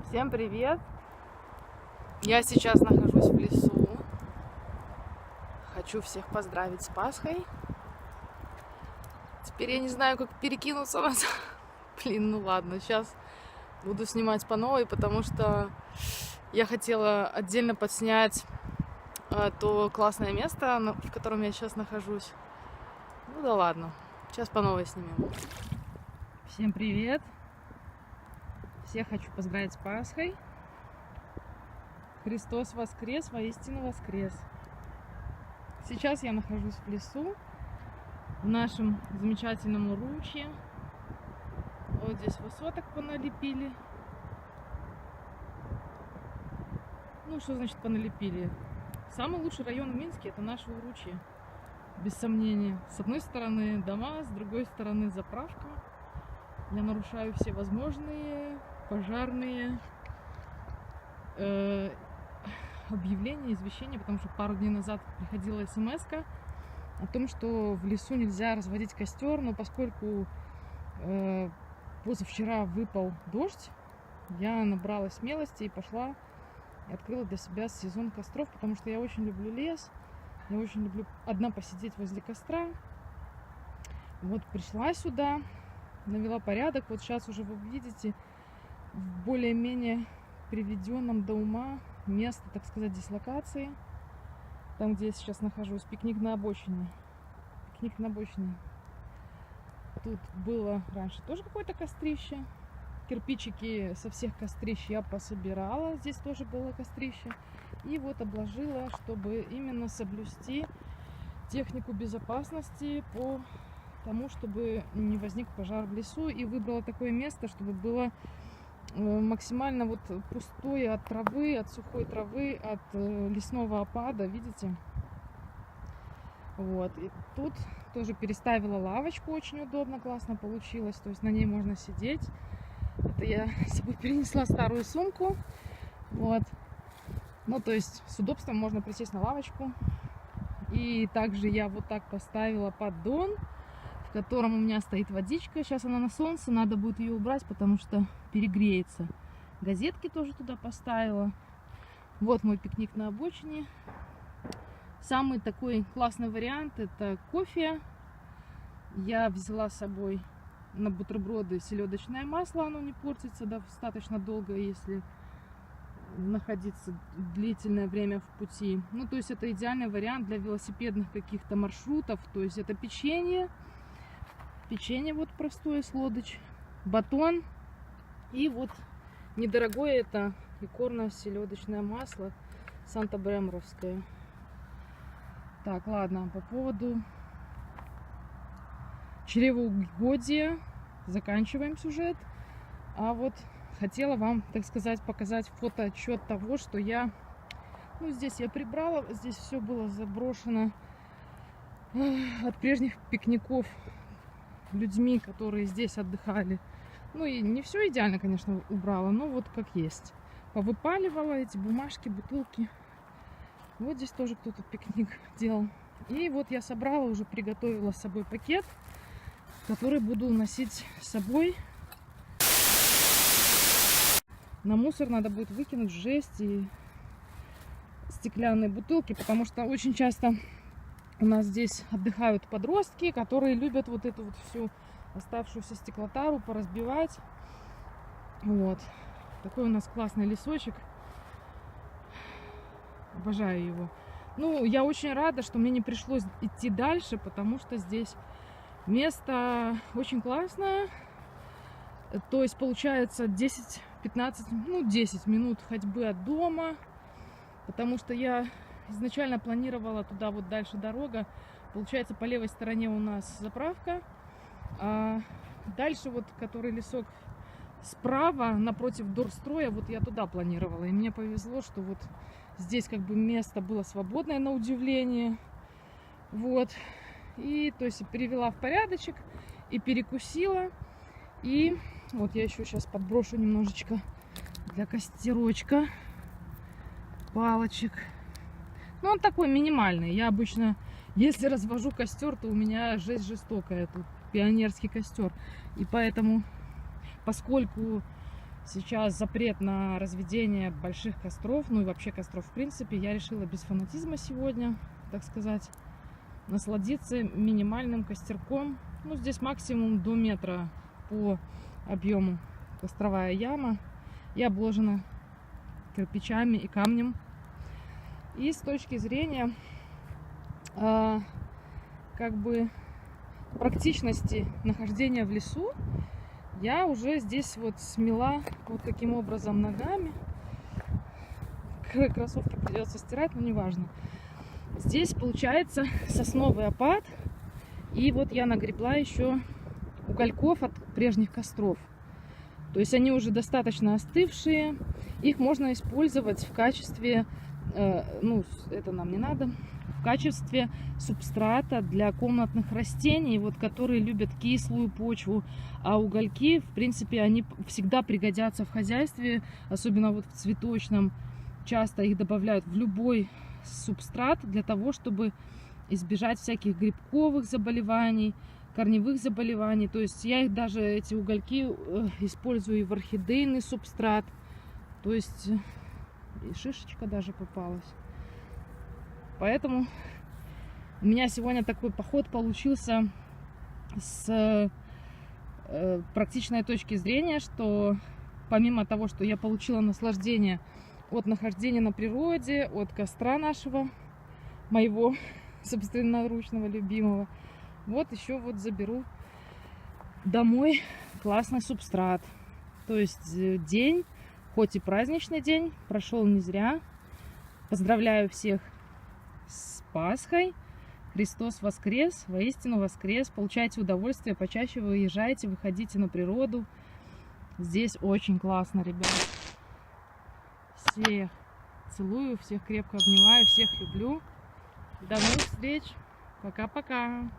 Всем привет! Я сейчас нахожусь в лесу. Хочу всех поздравить с Пасхой. Теперь я не знаю, как перекинуться назад. Блин, ну ладно, сейчас буду снимать по новой, потому что я хотела отдельно подснять то классное место, в котором я сейчас нахожусь. Ну да ладно, сейчас по новой снимем. Всем привет! Всех хочу поздравить с Пасхой. Христос воскрес, воистину воскрес. Сейчас я нахожусь в лесу, в нашем замечательном уручье. Вот здесь высоток поналепили. Ну, что значит поналепили? Самый лучший район в Минске — это наше уручье, без сомнения. С одной стороны дома, с другой стороны заправка. Я нарушаю все возможные пожарные объявления, извещения, потому что пару дней назад приходила смс-ка о том, что в лесу нельзя разводить костер, но поскольку позавчера выпал дождь, я набралась смелости и пошла и открыла для себя сезон костров, потому что я очень люблю лес, я очень люблю одна посидеть возле костра. Вот пришла сюда, навела порядок, вот сейчас уже вы видите в более-менее приведенном до ума место, так сказать, дислокации, там, где я сейчас нахожусь, пикник на обочине. Пикник на обочине. Тут было раньше тоже какое-то кострище. Кирпичики со всех кострищ я пособирала. Здесь тоже было кострище. И вот обложила, чтобы именно соблюсти технику безопасности по тому, чтобы не возник пожар в лесу. И выбрала такое место, чтобы было максимально вот пустое от травы, от сухой травы, от лесного опада, видите? Вот, и тут тоже переставила лавочку, очень удобно, классно получилось, то есть на ней можно сидеть. Это я с собой перенесла старую сумку, вот. Ну, то есть с удобством можно присесть на лавочку. И также я вот так поставила поддон, в котором у меня стоит водичка. Сейчас она на солнце, надо будет ее убрать, потому что перегреется. Газетки тоже туда поставила. Вот мой пикник на обочине. Самый такой классный вариант — это кофе. Я взяла с собой на бутерброды селедочное масло, оно не портится достаточно долго, если находиться длительное время в пути. Ну, то есть это идеальный вариант для велосипедных каких-то маршрутов. То есть это печенье вот простое с лодыч, батон и вот недорогое это икорное селедочное масло Санта-Бреморовское. Так, ладно, по поводу чревоугодия заканчиваем сюжет. А вот хотела вам, так сказать, показать фотоотчет того, что я... Ну, здесь я прибрала, здесь все было заброшено от прежних пикников людьми, которые здесь отдыхали. Ну и не все идеально, конечно, убрала, но вот как есть. Повыпаливала эти бумажки, бутылки. Вот здесь тоже кто-то пикник делал. И вот я собрала, уже приготовила с собой пакет, который буду носить с собой. На мусор надо будет выкинуть жесть и стеклянные бутылки, потому что очень часто у нас здесь отдыхают подростки, которые любят вот эту вот всю оставшуюся стеклотару поразбивать. Вот. Такой у нас классный лесочек. Обожаю его. Ну, я очень рада, что мне не пришлось идти дальше, потому что здесь место очень классное. То есть получается 10-15, ну 10 минут ходьбы от дома. Потому что я изначально планировала туда вот дальше дорога. Получается, по левой стороне у нас заправка. А дальше вот, который лесок справа, напротив Дорстроя, вот я туда планировала. И мне повезло, что вот здесь как бы место было свободное, на удивление. Вот. И, то есть, перевела в порядочек и перекусила. И вот я еще сейчас подброшу немножечко для костерочка палочек. Ну, он такой минимальный. Я обычно, если развожу костер, то у меня жесть жестокая. Тут пионерский костер. И поэтому, поскольку сейчас запрет на разведение больших костров, ну и вообще костров в принципе, я решила без фанатизма сегодня, так сказать, насладиться минимальным костерком. Ну, здесь максимум до метра по объему костровая яма и обложена кирпичами и камнем. И с точки зрения как бы практичности нахождения в лесу, я уже здесь вот смела вот таким образом ногами. Кроссовки придется стирать, но неважно. Здесь получается сосновый опад. И вот я нагребла еще угольков от прежних костров. То есть они уже достаточно остывшие. Их можно использовать в качестве, ну это нам не надо, в качестве субстрата для комнатных растений, вот, которые любят кислую почву. А угольки, в принципе, они всегда пригодятся в хозяйстве, особенно вот в цветочном. Часто их добавляют в любой субстрат для того, чтобы избежать всяких грибковых заболеваний, корневых заболеваний. То есть я их даже, эти угольки, использую и в орхидейный субстрат. То есть и шишечка даже попалась. Поэтому у меня сегодня такой поход получился с практичной точки зрения, что помимо того, что я получила наслаждение от нахождения на природе, от костра нашего, моего собственноручного любимого, вот еще вот заберу домой классный субстрат. То есть день, хоть и праздничный день, прошел не зря. Поздравляю всех с Пасхой. Христос воскрес, воистину воскрес. Получайте удовольствие, почаще выезжайте, выходите на природу. Здесь очень классно, ребят. Всех целую, всех крепко обнимаю, всех люблю. До новых встреч. Пока-пока.